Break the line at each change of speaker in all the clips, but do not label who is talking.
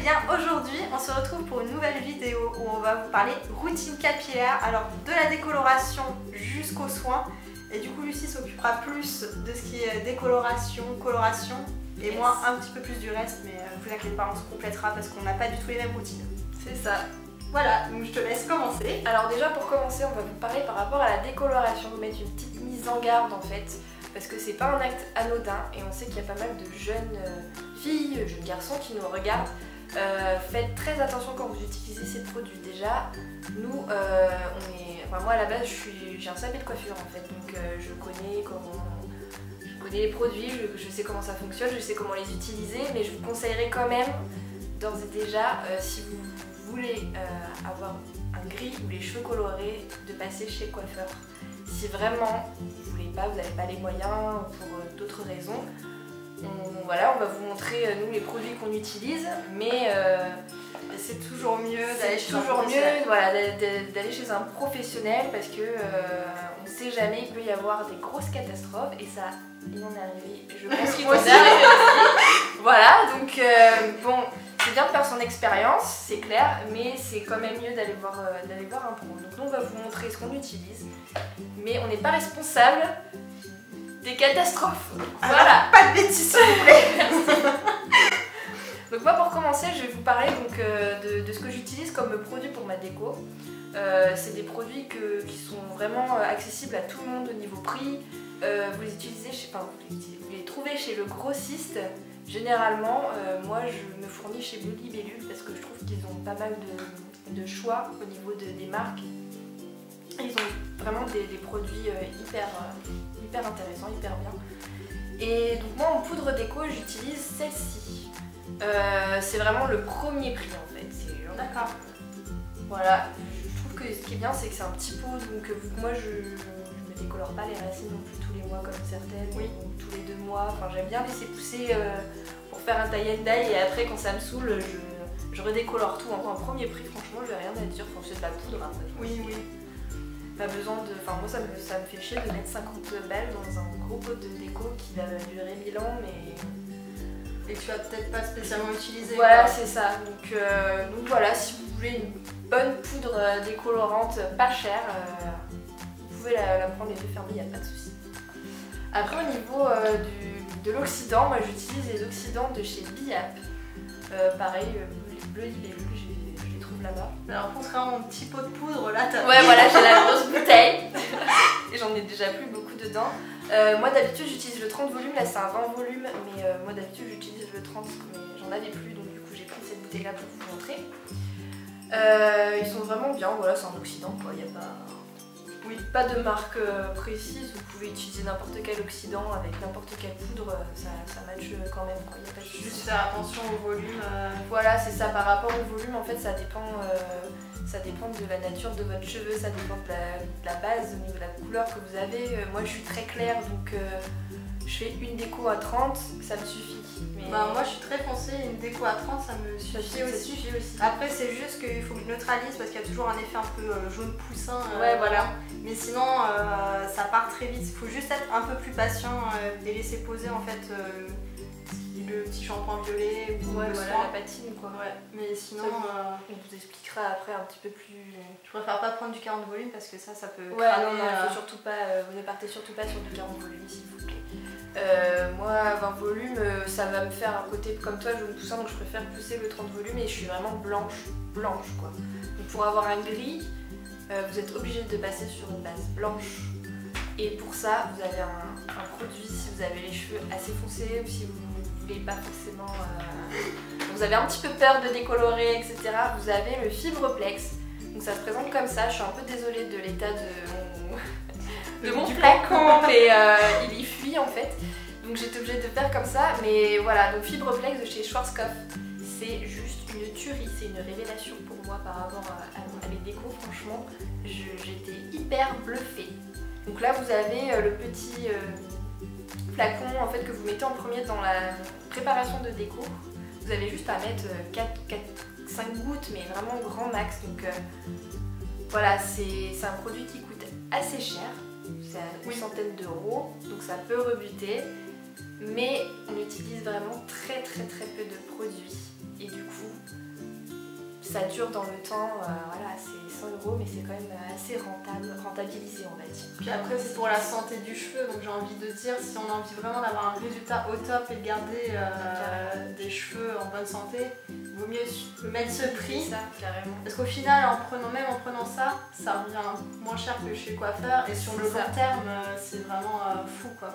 bien aujourd'hui on se retrouve pour une nouvelle vidéo où on va vous parler routine capillaire, alors de la décoloration jusqu'aux soins. Et du coup Lucie s'occupera plus de ce qui est décoloration, coloration et moi un petit peu plus du reste, mais ne vous inquiétez pas, on se complétera parce qu'on n'a pas du tout les mêmes routines.
C'est ça.
Voilà, donc je te laisse commencer.
Alors déjà pour commencer on va vous parler par rapport à la décoloration, vous mettre une petite mise en garde en fait, parce que c'est pas un acte anodin et on sait qu'il y a pas mal de jeunes filles, jeunes garçons qui nous regardent. Faites très attention quand vous utilisez ces produits. Déjà, nous, moi à la base j'ai un salon de coiffure en fait, donc je connais les produits, je sais comment ça fonctionne, je sais comment les utiliser, mais je vous conseillerais quand même d'ores et déjà, si vous voulez avoir un gris ou les cheveux colorés, de passer chez le coiffeur. Si vraiment vous voulez pas, vous n'avez pas les moyens pour d'autres raisons, on va vous montrer nous les produits qu'on utilise, mais
c'est toujours mieux d'aller
chez un professionnel parce que on ne sait jamais, il peut y avoir des grosses catastrophes et ça, il en est arrivé. Je pense qu'il en est arrivé aussi. Voilà, donc bon, c'est bien de faire son expérience, c'est clair, mais c'est quand même mieux d'aller voir un pro. Donc nous on va vous montrer ce qu'on utilise, mais on n'est pas responsable des catastrophes.
Voilà. Alors, pas de bêtises s'il vous plaît.
Donc moi pour commencer je vais vous parler donc, de ce que j'utilise comme produit pour ma déco. C'est des produits qui sont vraiment accessibles à tout le monde au niveau prix. Vous les utilisez vous les trouvez chez le grossiste. Généralement moi je me fournis chez Bleu Libellule parce que je trouve qu'ils ont pas mal de choix au niveau des marques. Ils ont vraiment des produits hyper intéressants, hyper bien. Et donc moi en poudre déco j'utilise celle-ci. C'est vraiment le premier prix en fait.
D'accord.
Voilà, je trouve que ce qui est bien c'est que c'est un petit pot, donc vu que moi je me décolore pas les racines non plus tous les mois comme certaines, ou tous les 2 mois. Enfin j'aime bien laisser pousser pour faire un tie and dye et après quand ça me saoule je redécolore tout. En premier prix franchement j'ai rien à dire, c'est de la poudre après.
Oui.
Pas besoin de... Enfin moi ça me fait chier de mettre 50 balles dans un gros pot de déco qui va durer 1000 ans mais...
Et tu vas peut-être pas spécialement utiliser.
Voilà c'est ça, donc voilà, si vous voulez une bonne poudre décolorante pas chère, vous pouvez la prendre les 2 fermées, il n'y a pas de souci. Après au niveau de l'oxydant, moi j'utilise les oxydants de chez Biap. Pareil, Bleu Libellule, je les trouve là-bas.
Alors contrairement à mon petit pot de poudre, là t'as...
Ouais voilà, j'ai la grosse bouteille et j'en ai déjà plus beaucoup dedans. Moi d'habitude j'utilise le 30 volumes, là c'est un 20 volumes, mais moi d'habitude j'utilise le 30 mais j'en avais plus donc du coup j'ai pris cette bouteille là pour vous montrer. Ils sont vraiment bien, voilà c'est un oxydant quoi, il n'y a pas de marque précise, vous pouvez utiliser n'importe quel oxydant avec n'importe quelle poudre, ça match quand même quoi, y a pas de souci.
Juste faire attention au volume.
Voilà c'est ça, par rapport au volume en fait ça dépend de la nature de votre cheveu, ça dépend de la base, au niveau de la couleur que vous avez. Moi je suis très claire donc je fais une déco à 30, ça me suffit. Mais...
Bah, moi je suis très foncée, une déco à 30 ça me suffit aussi. Après c'est juste qu'il faut que je neutralise parce qu'il y a toujours un effet un peu jaune poussin.
Voilà.
Mais sinon ça part très vite, il faut juste être un peu plus patient et laisser poser en fait le petit shampoing violet ou
la patine quoi.
Ouais. Mais sinon
on vous expliquera après un petit peu plus.
Je préfère pas prendre du 40 volumes parce que ça peut
cramer.
Ouais,
non, faut surtout pas, vous ne partez surtout pas sur du 40 volumes s'il vous plaît. Moi 20 volumes ça va me faire un côté comme toi jaune poussin, donc je préfère pousser le 30 volumes et je suis vraiment blanche quoi. Donc pour avoir un gris, vous êtes obligé de passer sur une base blanche. Et pour ça, vous avez un produit si vous avez les cheveux assez foncés ou si vous ne voulez pas forcément... vous avez un petit peu peur de décolorer, etc. Vous avez le Fibroplex. Donc ça se présente comme ça. Je suis un peu désolée de l'état de mon flacon, mais il fuit en fait. Donc j'étais obligée de faire comme ça. Mais voilà, donc Fibroplex de chez Schwarzkopf. C'est juste une tuerie, c'est une révélation pour moi par rapport à mes décos. Franchement, j'étais hyper bluffée. Donc là vous avez le petit flacon en fait que vous mettez en premier dans la préparation de déco. Vous avez juste à mettre 5 gouttes mais vraiment grand max. Donc voilà, c'est un produit qui coûte assez cher. C'est à une centaine d'euros, donc ça peut rebuter. Mais on utilise vraiment très peu de produits. Et du coup, ça dure dans le temps, voilà, c'est 100 € mais c'est quand même assez rentabilisé on va dire.
Puis après c'est pour la santé du cheveu, donc j'ai envie de dire si on a envie vraiment d'avoir un résultat au top et de garder des cheveux en bonne santé, il vaut mieux mettre ce prix.
Ça, carrément.
Parce qu'au final, en prenant ça, ça revient moins cher que chez le coiffeur et sur le long terme, c'est vraiment fou quoi.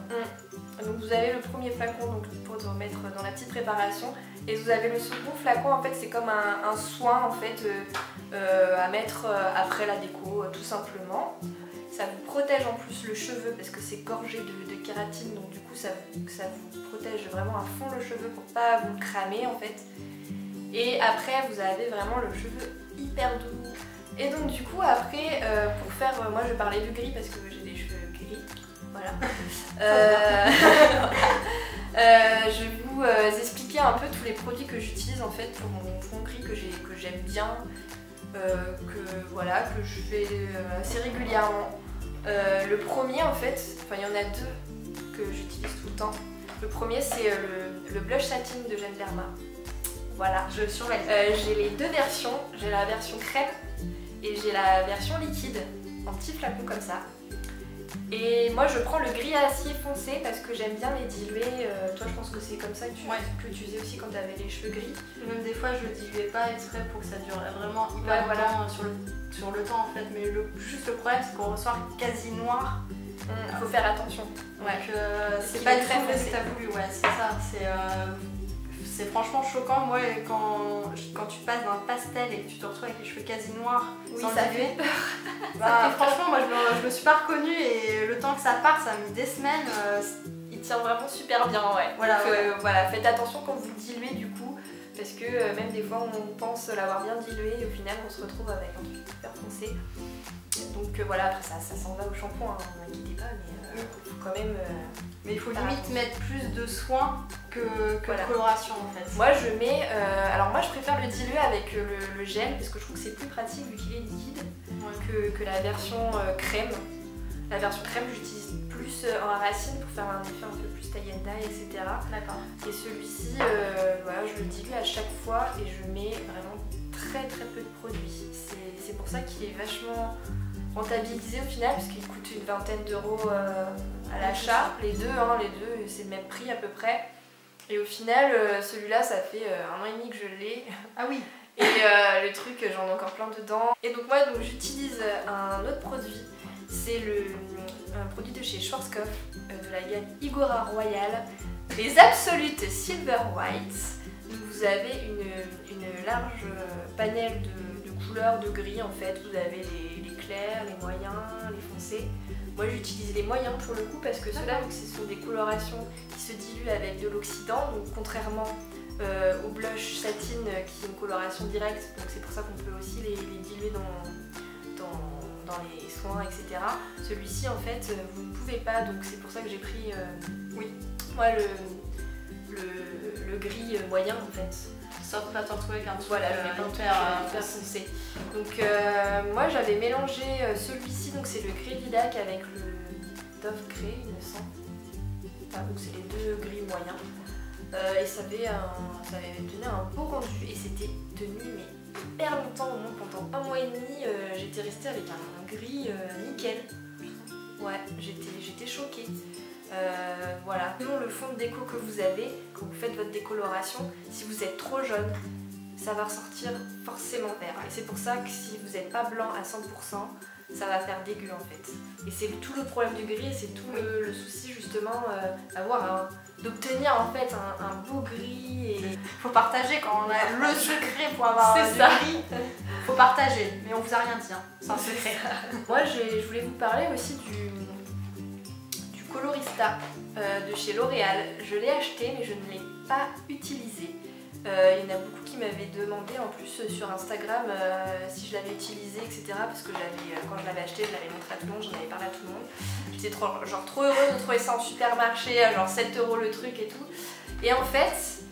Donc vous avez le premier flacon donc, pour te remettre dans la petite préparation et vous avez le second flacon en fait c'est comme un soin en fait à mettre après la déco tout simplement. Ça vous protège en plus le cheveu parce que c'est gorgé de kératine donc du coup ça vous protège vraiment à fond le cheveu pour pas vous le cramer en fait. Et après vous avez vraiment le cheveu hyper doux. Et donc du coup après pour faire, moi je vais parler du gris parce que j'ai des cheveux gris. Voilà. Je vais vous expliquer un peu tous les produits que j'utilise en fait pour mon fond gris que j'aime bien, que je fais assez régulièrement. Le premier en fait, enfin il y en a deux que j'utilise tout le temps. Le premier c'est le blush satin de Jeanne Derma. Voilà.
Je surveille.
J'ai les deux versions, j'ai la version crème et j'ai la version liquide en petit flacon comme ça. Et moi je prends le gris acier foncé parce que j'aime bien les diluer. Toi je pense que c'est comme ça que tu faisais aussi quand tu avais les cheveux gris.
Même des fois je le diluais pas exprès pour que ça dure vraiment hyper longtemps sur le temps en fait. Mais juste le problème c'est qu'on ressort quasi noir.
Il faut faire attention.
Donc c'est pas du tout le résultat voulu. Ouais c'est ça. C'est franchement choquant, moi, quand tu passes d'un pastel et que tu te retrouves avec les cheveux quasi noirs sans
ça
diluer.
fait peur.
Franchement, moi, je me suis pas reconnue et le temps que ça part, ça a mis des semaines.
Il tient vraiment super bien, ouais.
Voilà,
voilà, faites attention quand vous diluez du coup, parce que même des fois, on pense l'avoir bien dilué et au final, on se retrouve avec un truc hyper foncé. Donc voilà, après ça s'en va au shampoing, hein, ne vous inquiétez pas, mais faut quand même...
mais il faut limite mettre plus de soin que de coloration en fait.
Moi je mets, alors moi je préfère le diluer avec le gel parce que je trouve que c'est plus pratique vu qu'il est liquide que la version crème. La version crème j'utilise plus en racine pour faire un effet un peu plus tie and dye, etc.
D'accord.
Et celui-ci, voilà, je le dilue à chaque fois et je mets vraiment très peu de produits. C'est pour ça qu'il est vachement rentabilisé au final parce qu'il coûte une vingtaine d'euros à l'achat. Les deux, c'est le même prix à peu près. Et au final, celui-là, ça fait 1 an et demi que je l'ai.
Ah oui.
Et le truc, j'en ai encore plein dedans. Et donc moi, j'utilise un autre produit. C'est un produit de chez Schwarzkopf, de la gamme Igora Royal. Les Absolute Silver Whites. Vous avez une large panel de couleurs de gris en fait. Vous avez les clairs, les moyens, les foncés. Moi j'utilise les moyens pour le coup parce que ceux-là, vu que ce sont des colorations qui se diluent avec de l'oxydant, donc contrairement au blush satin qui est une coloration directe, donc c'est pour ça qu'on peut aussi les diluer dans les soins, etc. Celui-ci en fait vous ne pouvez pas, donc c'est pour ça que j'ai pris moi le gris moyen en fait.
Sauf pas te retrouver avec un truc
hyper foncé. Donc moi j'avais mélangé celui-ci, donc c'est le gris lilac avec le Dove Grey il me semble. Enfin, donc c'est les deux gris moyens. Et ça avait donné un beau rendu et c'était tenu mais hyper longtemps, au moins pendant 1 mois et demi j'étais restée avec un gris nickel. Ouais, j'étais choquée. Voilà, selon le fond de déco que vous avez, quand vous faites votre décoloration, si vous êtes trop jaune, ça va ressortir forcément vert. Et c'est pour ça que si vous n'êtes pas blanc à 100%, ça va faire dégueu en fait. Et c'est tout le problème du gris, et c'est tout le souci justement d'obtenir en fait un beau gris. Et
faut partager quand on a le secret pour avoir du gris. Faut partager, mais on vous a rien dit, hein. C'est un secret.
Moi je voulais vous parler aussi du Colorista de chez L'Oréal. Je l'ai acheté mais je ne l'ai pas utilisé. Il y en a beaucoup qui m'avaient demandé en plus sur Instagram si je l'avais utilisé, etc. Parce que quand je l'avais acheté, je l'avais montré à tout le monde, j'en avais parlé à tout le monde. J'étais trop heureuse de trouver ça en supermarché à genre 7 € le truc et tout. Et en fait,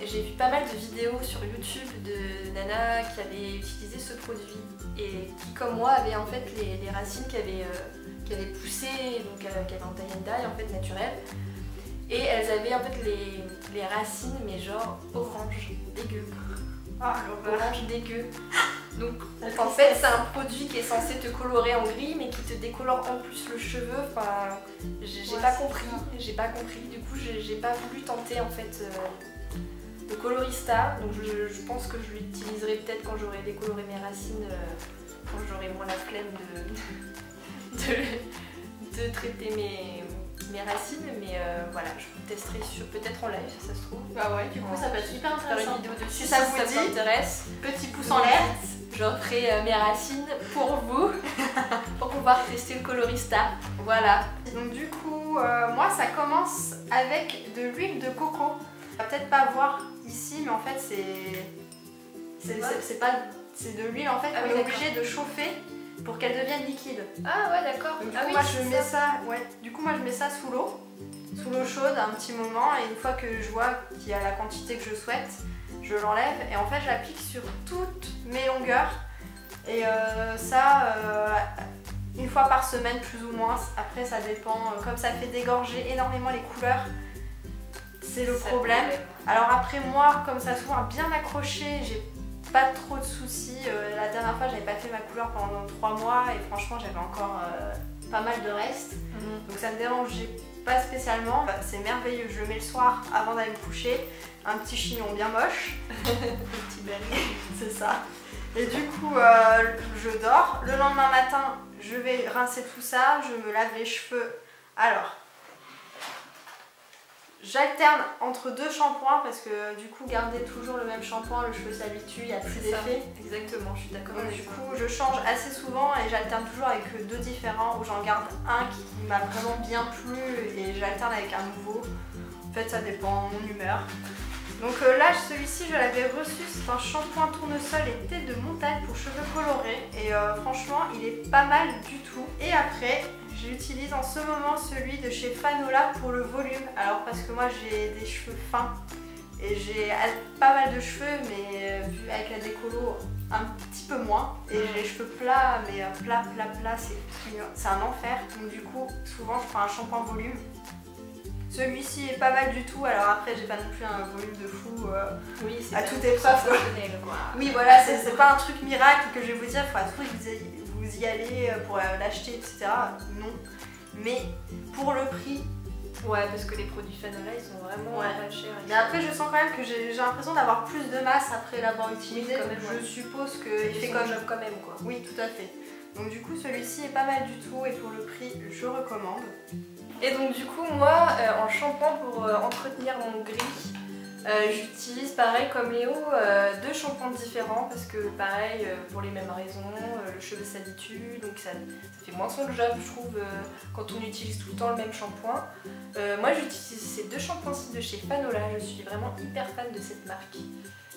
j'ai vu pas mal de vidéos sur YouTube de nanas qui avaient utilisé ce produit et qui, comme moi, avaient en fait les racines qui avaient poussé, donc qui avaient un tie and dye en fait naturel. Et elles avaient en fait les racines, mais genre orange, dégueu.
Ah,
Orange dégueu. Donc en fait c'est un produit qui est censé te colorer en gris mais qui te décolore en plus le cheveu. Enfin, j'ai pas compris. Du coup j'ai pas voulu tenter en fait le colorista. Donc je pense que je l'utiliserai peut-être quand j'aurai décoloré mes racines, quand j'aurai moins la flemme de traiter mes racines. Mais voilà, je vous testerai peut-être en live, ça se trouve.
Bah ouais, du coup ça peut être super intéressant.
Faire une vidéo dessus
si ça vous
intéresse.
Petit pouce en l'air.
Je ferai mes racines pour vous, pour pouvoir tester le colorista. Voilà.
Donc du coup, moi ça commence avec de l'huile de coco. On va peut-être pas voir ici, mais en fait c'est de l'huile en fait qu'on est obligé de chauffer pour qu'elle devienne liquide.
Ah ouais, d'accord.
Du coup, moi je mets ça sous l'eau chaude un petit moment, et une fois que je vois qu'il y a la quantité que je souhaite, je l'enlève et en fait je l'applique sur toutes mes longueurs, et une fois par semaine plus ou moins. Après ça dépend, comme ça fait dégorger énormément les couleurs, c'est le problème. Alors après moi, comme ça a souvent bien accroché, j'ai pas trop de soucis. La dernière fois j'avais pas fait ma couleur pendant 3 mois et franchement j'avais encore pas mal de reste, donc ça me dérangeait pas spécialement. C'est merveilleux, je le mets le soir avant d'aller me coucher, un petit chignon bien moche, un petit berry, c'est ça. Et du coup je dors, le lendemain matin je vais rincer tout ça, je me lave les cheveux. Alors j'alterne entre 2 shampoings parce que du coup garder toujours le même shampoing, le cheveu s'habitue, il n'y a plus d'effet.
Exactement, je suis d'accord.
Donc du coup je change assez souvent et j'alterne toujours avec 2 différents, où j'en garde un qui m'a vraiment bien plu et j'alterne avec un nouveau. En fait ça dépend de mon humeur. Donc là celui-ci je l'avais reçu, c'est un shampoing tournesol et thé de montagne pour cheveux colorés, et franchement il est pas mal du tout. Et après j'utilise en ce moment celui de chez Fanola pour le volume. Alors parce que moi j'ai des cheveux fins et j'ai pas mal de cheveux, mais vu avec la décolo un petit peu moins, et j'ai les cheveux plats, mais plat c'est un enfer. Donc du coup souvent je prends un shampoing volume. Celui-ci est pas mal du tout. Alors après j'ai pas non plus un volume de fou
oui,
à toute épreuve. Oui voilà, c'est pas un truc miracle que je vais vous dire, il faut à tout prix que vous y allez pour l'acheter, etc. Non, mais pour le prix.
Ouais, parce que les produits Fanola ils sont vraiment pas chers.
Mais après je sens quand même que j'ai l'impression d'avoir plus de masse après l'avoir utilisé.
Oui, quand même,
je suppose qu'il fait
comme job quand même quoi.
Oui, tout à fait. Donc du coup celui-ci est pas mal du tout, et pour le prix je recommande.
Et donc du coup moi en shampoing pour entretenir mon gris, j'utilise pareil comme Léo 2 shampoings différents, parce que pareil pour les mêmes raisons, le cheveu s'habitue, donc ça fait moins son job je trouve quand on utilise tout le temps le même shampoing. Moi j'utilise ces 2 shampoings-ci de chez Fanola, je suis vraiment hyper fan de cette marque.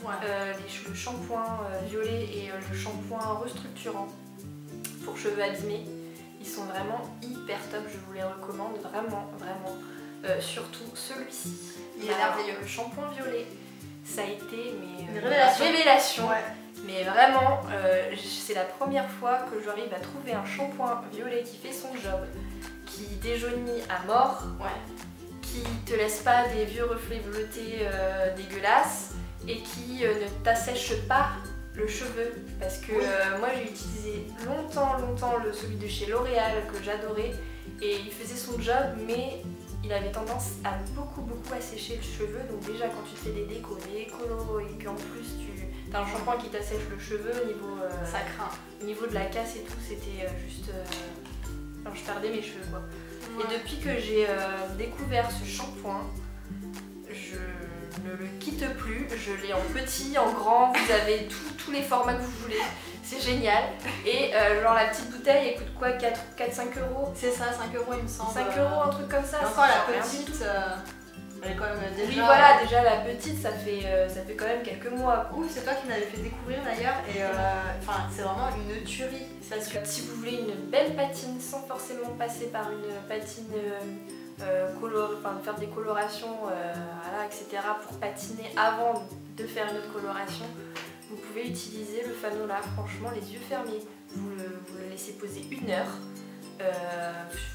Le shampoing violet et le shampoing restructurant pour cheveux abîmés. Ils sont vraiment hyper top, je vous les recommande vraiment. Surtout celui-ci.
Il est merveilleux.
Le shampoing violet, ça a été
une révélation.
Ouais. Mais vraiment, c'est la première fois que j'arrive à trouver un shampoing violet qui fait son job, qui déjaunit à mort, qui te laisse pas des vieux reflets bleutés dégueulasses, et qui ne t'assèche pas le cheveu, parce que moi j'ai utilisé longtemps celui de chez L'Oréal que j'adorais, et il faisait son job, mais il avait tendance à beaucoup assécher le cheveu. Donc déjà quand tu te fais des décolos et qu'en plus tu as un shampoing qui t'assèche le cheveu, au niveau
ça craint.
Au niveau de la casse et tout, c'était juste enfin, je perdais mes cheveux quoi. Et depuis que j'ai découvert ce shampoing, je ne le quitte plus. Je l'ai en petit, en grand, vous avez tous les formats que vous voulez, c'est génial. Et genre la petite bouteille elle coûte quoi, 4-5 euros?
C'est ça, 5 euros il me semble.
5 euros, un truc comme ça.
Encore la petite, elle est quand même déjà...
Oui voilà, déjà la petite ça fait quand même quelques mois.
Oui, c'est toi qui me l'avais fait découvrir d'ailleurs, et c'est vraiment une tuerie.
Si vous voulez une belle patine sans forcément passer par une patine faire des colorations, etc. pour patiner avant de faire une autre coloration, vous pouvez utiliser le Fanola. Franchement, les yeux fermés, vous le laissez poser 1 heure.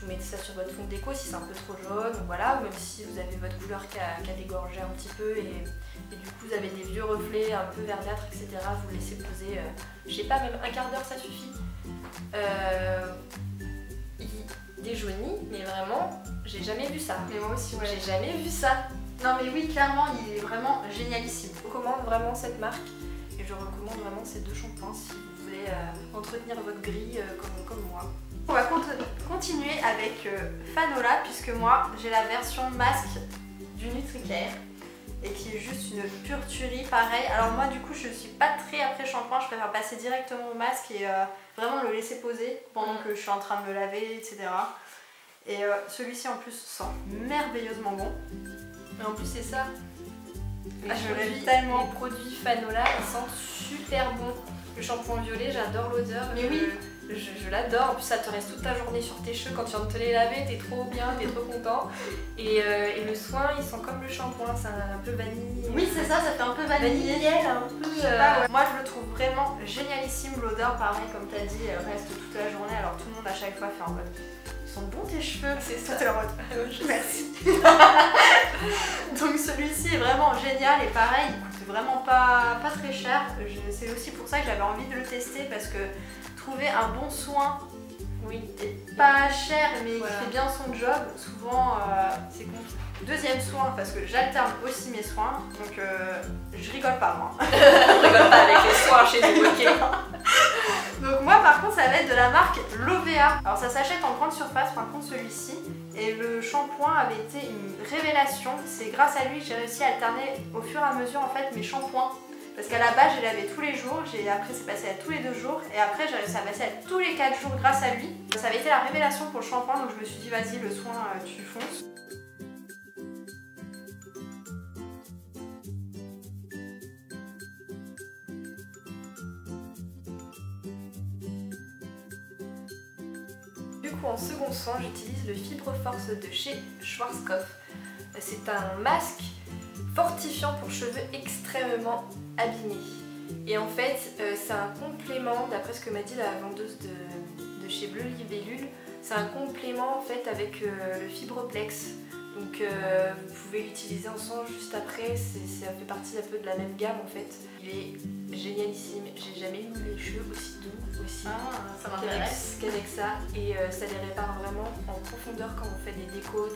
Vous mettez ça sur votre fond de déco si c'est un peu trop jaune, voilà, même si vous avez votre couleur qui a dégorgé un petit peu et du coup vous avez des vieux reflets un peu verdâtres, etc. Vous laissez poser, je sais pas, même un quart d'heure ça suffit. Il déjaunit, mais vraiment, j'ai jamais vu ça.
Mais moi aussi, ouais.
J'ai jamais vu ça.
Non mais oui, clairement, il est vraiment génialissime.
Je recommande vraiment cette marque et je recommande vraiment ces 2 shampoings si vous voulez entretenir votre grille comme moi.
On va continuer avec Fanola puisque moi j'ai la version masque du Nutricare et qui est juste une pure tuerie pareil. Alors moi du coup je suis pas très après shampoing, je préfère passer directement au masque et vraiment le laisser poser pendant que je suis en train de me laver, etc. Et celui-ci en plus sent merveilleusement bon.
Et en plus c'est ça,
je l'aime tellement.
Les produits Fanola ils sentent super bon. Le shampoing violet, j'adore l'odeur.
Mais oui.
Je l'adore, en plus ça te reste toute ta journée sur tes cheveux quand tu viens de te les laver, t'es trop bien, t'es trop content. Et le soin il sent comme le shampoing, c'est un peu vanille.
Oui c'est ça, ça fait un peu vanillé.
Vanille, un peu...
ouais. Moi je le trouve vraiment génialissime, l'odeur pareil comme t'as dit, elle reste toute la journée alors tout le monde à chaque fois fait en mode ils sont bons tes cheveux,
c'est ça.
T'es en mode merci. Donc celui-ci est vraiment génial et pareil il coûte vraiment pas très cher. C'est aussi pour ça que j'avais envie de le tester parce que trouver un bon soin,
oui,
et pas cher mais
voilà,
qui fait bien son job, souvent c'est compliqué. Deuxième soin, parce que j'alterne aussi mes soins, donc je rigole pas moi.
Je rigole pas avec les soins chez nous, ok.
Donc moi par contre ça va être de la marque Lovea. Alors ça s'achète en grande surface par contre celui-ci. Et le shampoing avait été une révélation. C'est grâce à lui que j'ai réussi à alterner au fur et à mesure en fait mes shampoings. Parce qu'à la base, je l'avais tous les jours, après c'est passé à tous les 2 jours, et après j'ai réussi à passer à tous les 4 jours grâce à lui. Ça avait été la révélation pour le shampoing, donc je me suis dit vas-y, le soin, tu fonces.
Du coup, en second soin, j'utilise le Fibre Force de chez Schwarzkopf. C'est un masque fortifiant pour cheveux extrêmement abîmés. Et en fait, c'est un complément, d'après ce que m'a dit la vendeuse de chez Bleu Libellule, c'est un complément en fait avec le Fibroplex. Donc vous pouvez l'utiliser ensemble juste après, ça fait partie un peu de la même gamme en fait. Il est génialissime, j'ai jamais eu les cheveux aussi doux, aussi
ça m'intéresse
qu'avec ça. Et ça les répare vraiment en profondeur quand on fait des décos,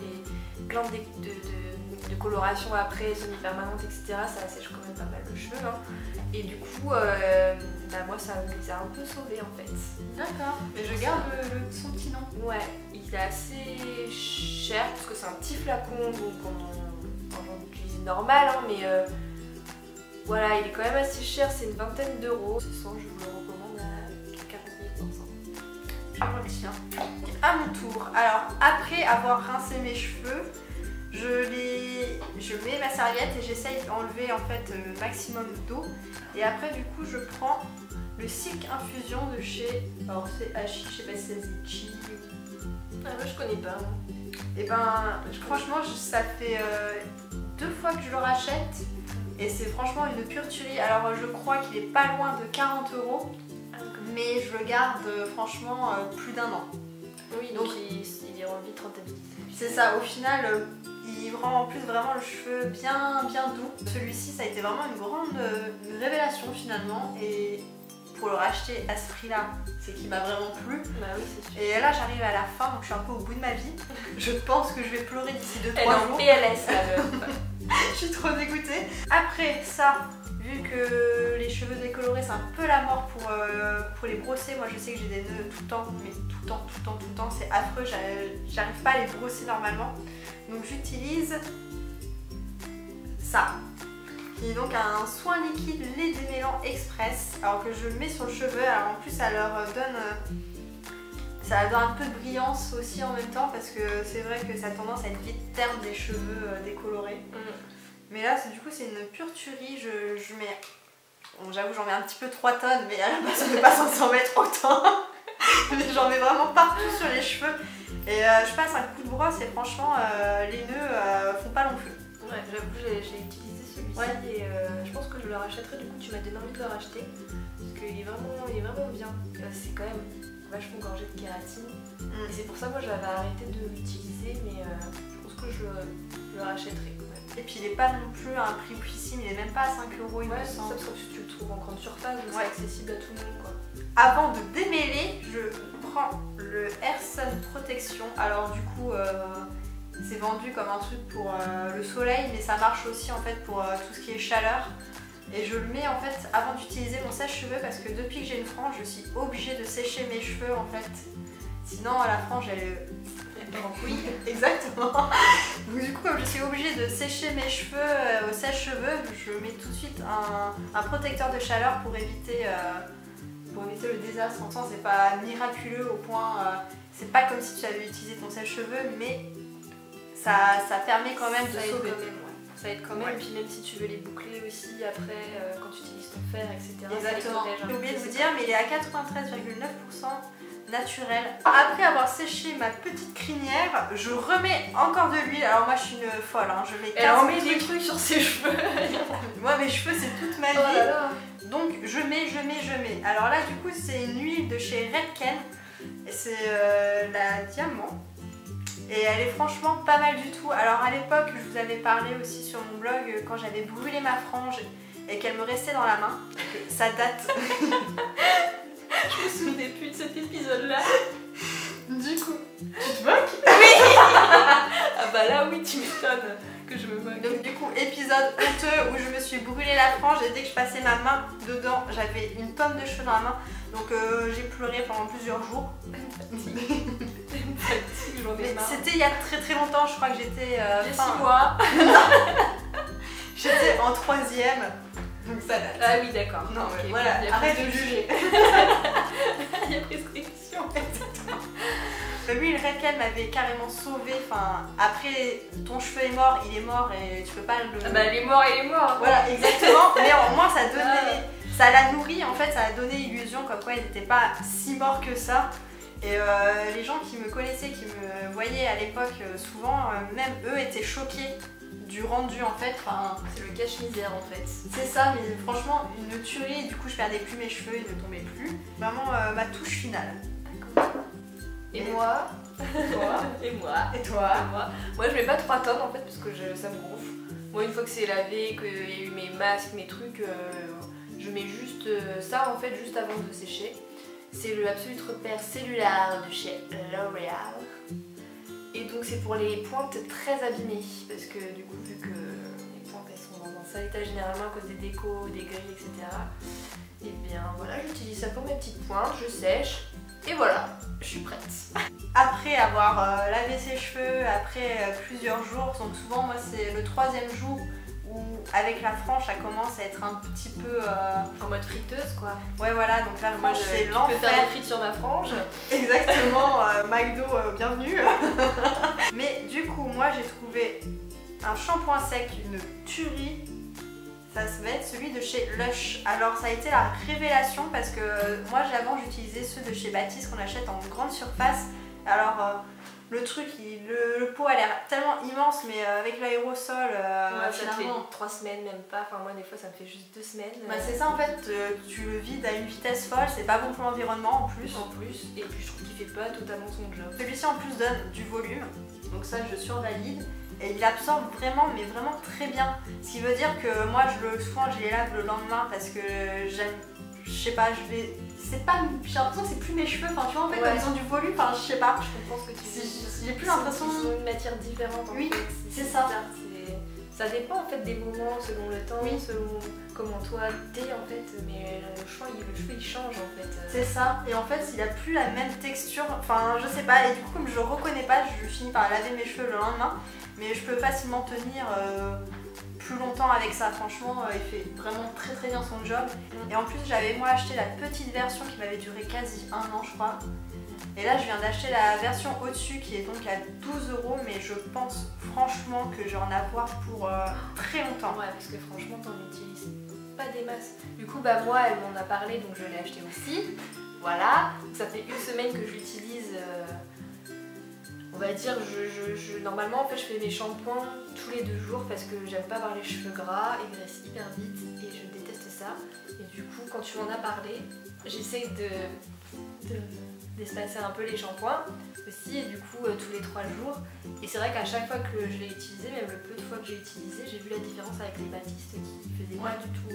plein de coloration après, semi-permanente, etc. Ça assèche quand même pas mal le cheveu. Hein. Et du coup, moi ça me les a un peu sauvés en fait.
D'accord, mais je garde son petit nom.
Ouais, il est assez cher parce que c'est un petit flacon donc on utilise normal, hein, mais voilà, il est quand même assez cher, c'est une vingtaine d'euros. Ce soin, je vous le recommande à 49%.
Je retiens. À mon tour, alors après avoir rincé mes cheveux, je mets ma serviette et j'essaye d'enlever en fait le maximum d'eau. Et après du coup je prends le Silk Infusion de chez, alors c'est Hachi, je sais pas si ça se dit Chi.
Ah moi je connais pas.
Et ben franchement ça fait 2 fois que je le rachète et c'est franchement une pure tuerie. Alors je crois qu'il est pas loin de 40 €, mais je le garde franchement plus d'1 an.
Oui, donc il est en vite rentabilité.
C'est ça, au final il rend en plus vraiment le cheveu bien doux. Celui-ci ça a été vraiment une grande révélation finalement, et pour le racheter à ce prix là c'est qu'il m'a vraiment plu.
Bah oui, c'est sûr.
Et là j'arrive à la fin donc je suis un peu au bout de ma vie. Je pense que je vais pleurer d'ici 2-3 jours.
Elle est en PLS là.
Je suis trop dégoûtée. Après ça, vu que les cheveux décolorés c'est un peu la mort pour les brosser, moi je sais que j'ai des nœuds tout le temps, mais tout le temps, c'est affreux, j'arrive pas à les brosser normalement. Donc j'utilise ça, qui est donc un soin liquide lait démêlant express, alors que je mets sur le cheveu. Alors en plus ça leur donne un peu de brillance aussi en même temps, parce que c'est vrai que ça a tendance à être vite terne des cheveux décolorés. Mais là du coup c'est une pure tuerie. Je mets, bon, j'avoue j'en mets un petit peu 3 tonnes, mais à la base on n'est pas censé en mettre autant. Mais j'en mets vraiment partout sur les cheveux. Et je passe un coup de brosse et franchement les nœuds font pas long feu.
Ouais, j'avoue j'ai utilisé celui-ci et je pense que je le rachèterai. Du coup tu m'as donné envie de le racheter parce qu'il est vraiment bien. C'est quand même vachement gorgé de kératine. Et c'est pour ça moi j'avais arrêté de l'utiliser, mais je pense que je le rachèterai quand même.
Et puis il est pas non plus à un prix poussissime, il est même pas à 5 € il me
Ouais,
semble.
sauf que tu le trouves en grande surface, donc c'est accessible à tout le monde quoi.
Avant de démêler, je prends le Air Sun Protection. Alors du coup, c'est vendu comme un truc pour le soleil, mais ça marche aussi en fait pour tout ce qui est chaleur. Et je le mets en fait avant d'utiliser mon sèche-cheveux parce que depuis que j'ai une frange, je suis obligée de sécher mes cheveux en fait. Sinon la frange elle oui, exactement. Donc du coup, comme je suis obligée de sécher mes cheveux au sèche-cheveux, je mets tout de suite un protecteur de chaleur pour éviter le désastre. En sens, c'est pas miraculeux au point, c'est pas comme si tu avais utilisé ton sèche-cheveux, mais ça permet quand même de sauver.
Ça aide quand même, et puis même si tu veux les boucler aussi après, quand tu utilises ton fer, etc.
Exactement. J'ai oublié de vous dire, mais il est à 93,9% naturel. Après avoir séché ma petite crinière, je remets encore de l'huile. Alors moi je suis une folle, hein. Je mets 15
Elle en met des trucs sur ses cheveux.
Moi mes cheveux c'est toute ma vie.
Oh là là.
Donc je mets. Alors là du coup c'est une huile de chez Redken. Et c'est la diamant. Et elle est franchement pas mal du tout. Alors à l'époque je vous avais parlé aussi sur mon blog quand j'avais brûlé ma frange et qu'elle me restait dans la main. Ça date.
Je me souvenais plus de cet épisode-là.
Du coup, tu te moques?
Oui. Ah bah là oui, tu m'étonnes que je me moque.
Donc du coup, épisode honteux où je me suis brûlé la frange et dès que je passais ma main dedans, j'avais une pomme de cheveux dans la main. Donc j'ai pleuré pendant plusieurs jours. Mais c'était il y a très longtemps, je crois que j'étais...
il y a 6 mois.
J'étais en 3e. Donc ça date.
Ah oui, d'accord.
Non,
okay,
voilà, arrête de juger.
Il y a prescription.
Lui, le Redken m'avait carrément sauvé. Enfin, après, ton cheveu est mort, il est mort et tu peux pas le.
Ah bah, il est mort, il est mort.
Voilà, exactement. Mais au moins, ça donnait. Ça l'a nourri, en fait, ça a donné l'illusion comme quoi il n'était pas si mort que ça. Et les gens qui me connaissaient, qui me voyaient à l'époque, souvent, même eux étaient choqués du rendu en fait. Enfin,
c'est le cache-misère en fait.
C'est ça, mais franchement, une tuerie. Du coup, je perdais plus mes cheveux, ils ne tombaient plus. Vraiment ma touche finale.
D'accord. Et moi
Toi.
Et moi.
Et toi.
Moi, je mets pas 3 tonnes en fait parce que ça me gonfle. Moi, une fois que c'est lavé, qu'il y a eu mes masques, mes trucs, je mets juste ça en fait, juste avant de sécher. C'est le Absolute Repère Cellulaire de chez L'Oréal. Et donc c'est pour les pointes très abîmées, parce que du coup vu que les pointes elles sont dans un sale état généralement à cause des décos, des grilles, etc. Et bien voilà, j'utilise ça pour mes petites pointes, je sèche, et voilà, je suis prête. Après avoir lavé ses cheveux, après plusieurs jours, donc souvent moi c'est le 3e jour où avec la frange ça commence à être un petit peu en mode friteuse quoi.
Ouais voilà, donc la frange c'est l'enfer.
Tu peux faire des frites sur ma frange.
Exactement, McDo bienvenue. Mais du coup moi j'ai trouvé un shampoing sec, une tuerie. Ça va être celui de chez Lush. Alors ça a été la révélation parce que moi avant j'utilisais ceux de chez Baptiste qu'on achète en grande surface. Alors le truc, le pot a l'air tellement immense, mais avec l'aérosol,
ouais, ça
finalement...
te fait 3 semaines, même pas. Enfin, moi, des fois, ça me fait juste 2 semaines.
Bah, c'est ça, en fait, tu le vides à une vitesse folle, c'est pas bon pour l'environnement en plus.
Et puis je trouve qu'il fait pas totalement son job.
Celui-ci en plus donne du volume, donc ça je survalide. Et il absorbe vraiment, mais vraiment très bien. Ce qui veut dire que moi, souvent, je les lave le lendemain parce que j'aime... Je sais pas, c'est pas... J'ai l'impression que c'est plus mes cheveux, enfin tu vois en fait comme ils ont du volume, enfin je sais pas.
Je comprends ce que tu dis.
J'ai plus l'impression...
Ils ont une matière différente en fait.
Oui, c'est ça.
Ça dépend en fait des moments, selon le temps, selon comment toi t'es en fait, mais le cheveu il change en fait.
C'est ça, et en fait il a plus la même texture, enfin je sais pas, et du coup comme je le reconnais pas, je finis par laver mes cheveux le lendemain, mais je peux facilement tenir plus longtemps avec ça, franchement il fait vraiment très bien son job. Et en plus j'avais moi acheté la petite version qui m'avait duré quasi 1 an je crois. Et là je viens d'acheter la version au-dessus qui est donc à 12 €, mais je pense franchement que je vais en avoir pour très longtemps.
Ouais, parce que franchement t'en utilises pas des masses. Du coup bah moi elle m'en a parlé donc je l'ai acheté aussi. Voilà, ça fait 1 semaine que je l'utilise. On va dire, normalement en fait je fais mes shampoings tous les 2 jours parce que j'aime pas avoir les cheveux gras, ils graissent hyper vite et je déteste ça. Et du coup quand tu m'en as parlé, j'essaye de d'espacer un peu les shampoings aussi, et du coup tous les 3 jours. Et c'est vrai qu'à chaque fois que je l'ai utilisé, même le peu de fois que j'ai utilisé, j'ai vu la différence avec les Batiste qui faisaient pas du tout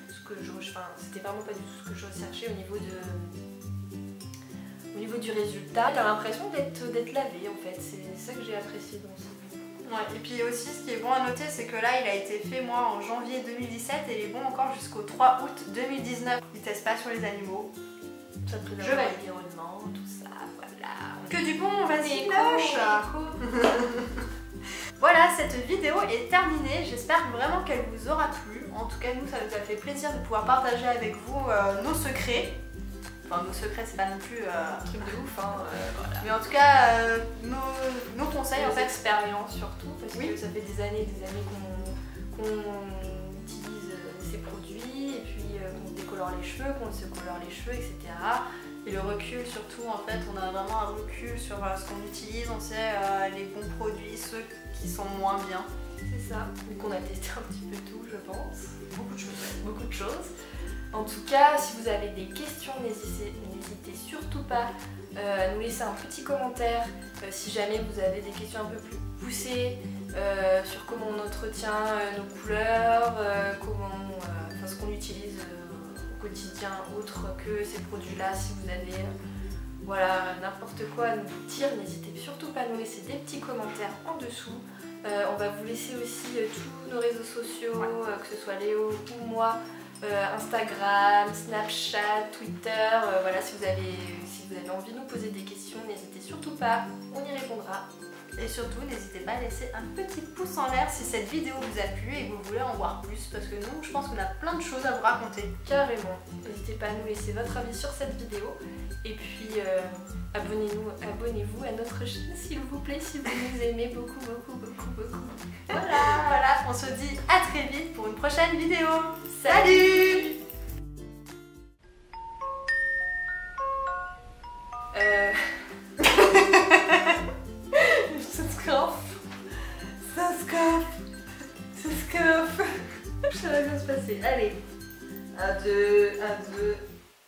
ce que je... Enfin, c'était vraiment pas du tout ce que je recherchais au niveau du résultat. T'as l'impression d'être lavé en fait, c'est ça que j'ai apprécié dans ce.
Ouais, et puis aussi ce qui est bon à noter, c'est que là il a été fait moi en janvier 2017 et il est bon encore jusqu'au 3 août 2019. Il teste pas sur les animaux.
Ça préserve l'environnement, tout ça, voilà.
Que du bon, vas-y, lâche. Voilà, cette vidéo est terminée. J'espère vraiment qu'elle vous aura plu. En tout cas, nous, ça nous a fait plaisir de pouvoir partager avec vous nos secrets. Enfin, nos secrets, c'est pas non plus un truc de ouf, hein, voilà. Mais en tout cas, nos conseils, en fait,
expériences surtout, parce que ça fait des années qu'on utilise ces produits, et puis qu'on décolore les cheveux, qu'on se colore les cheveux, etc.
Et le recul surtout, en fait, on a vraiment un recul sur ce qu'on utilise, on sait les bons produits, ceux qui sont moins bien.
C'est ça, vu qu'on a testé un petit peu tout, je pense.
Beaucoup de choses.
Beaucoup de choses. En tout cas, si vous avez des questions, n'hésitez surtout pas à nous laisser un petit commentaire si jamais vous avez des questions un peu plus poussées sur comment on entretient nos couleurs, ce qu'on utilise au quotidien autre que ces produits-là. Si vous avez n'importe quoi à nous dire, n'hésitez surtout pas à nous laisser des petits commentaires en dessous. On va vous laisser aussi tous nos réseaux sociaux, que ce soit Léo ou moi. Instagram, Snapchat, Twitter, voilà, si vous avez envie de nous poser des questions, n'hésitez surtout pas, on y répondra.
Et surtout, n'hésitez pas à laisser un petit pouce en l'air si cette vidéo vous a plu et que vous voulez en voir plus, parce que nous, je pense qu'on a plein de choses à vous raconter.
Carrément, n'hésitez pas à nous laisser votre avis sur cette vidéo, et puis abonnez-vous à notre chaîne s'il vous plaît, si vous nous aimez beaucoup.
Voilà, on se dit à très vite pour une prochaine vidéo. Salut.
Ça va bien se passer. Allez.
1, 2, 1, 2.